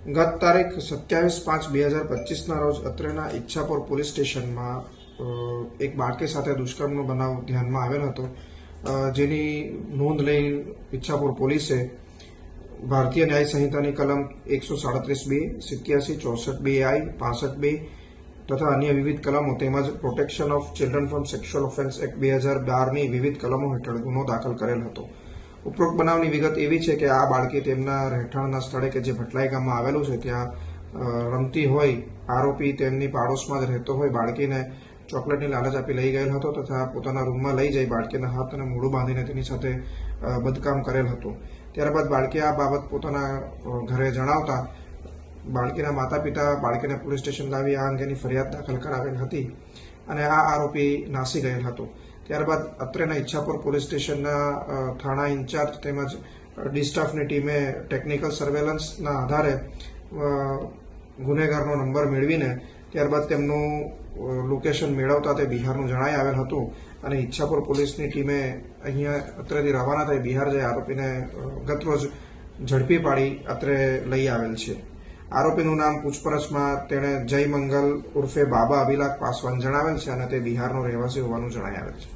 ગત તારીખ 27/5/2025ના રોજ અત્રેના ઈચ્છાપુર પોલીસ સ્ટેશનમાં એક બાળકી સાથે દુષ્કર્મનો બનાવ ધ્યાનમાં આવેલ હતો, જેની નોંધ લઈ ઈચ્છાપુર પોલીસે ભારતીય ન્યાય સંહિતાની કલમ 137(2), 87, 64(2)I, 65(2) તથા અન્ય વિવિધ કલમો તેમજ protection of children from sexual offence act 2012ની વિવિધ કલમો હેઠળ ગુનો દાખલ કરેલ હતો. ઉપરોક્ત બનાવની વિગત એવી છે કે આ બાળકી તેમના રહેઠાણના સ્થળે કે જે ભટલાઈ ગામમાં આવેલું છે ત્યાં રમતી હોય. આરોપી તેમની પાડોશમાં જ રહેતો હોય. બાળકીને ચોકલેટની લાલચ આપી લઈ ગયેલ હતો તથા પોતાના રૂમમાં લઈ જઈ બાળકીના હાથ અને મોઢું બાંધીને તેની સાથે બદકામ કરેલ હતું. ત્યારબાદ બાળકીએ આ બાબત પોતાના ઘરે જણાવતા બાળકીના માતા પિતા બાળકીને પોલીસ સ્ટેશન લાવી આ અંગેની ફરિયાદ દાખલ કરાવેલ હતી અને આ આરોપી નાસી ગયેલ હતો. ત્યારબાદ અત્રેના ઈચ્છાપુર પોલીસ સ્ટેશનના થાણા ઇન્ચાર્જ તેમજ ડી સ્ટાફની ટીમે ટેકનિકલ સર્વેલન્સના આધારે ગુનેગારનો નંબર મેળવીને ત્યારબાદ તેમનું લોકેશન મેળવતા તે બિહારનું જણાઈ આવેલ હતું અને ઈચ્છાપુર પોલીસની ટીમે અહીંયા અત્રેથી રવાના થઈ બિહાર જઈ આરોપીને ગતરોજ ઝડપી પાડી અત્રે લઈ આવેલ છે. આરોપીનું નામ પૂછપરછમાં તેણે જય મંગલ ઉર્ફે બાબા અભિલાખ પાસવાન જણાવેલ છે અને તે બિહારનો રહેવાસી હોવાનું જણાઈ આવેલ છે.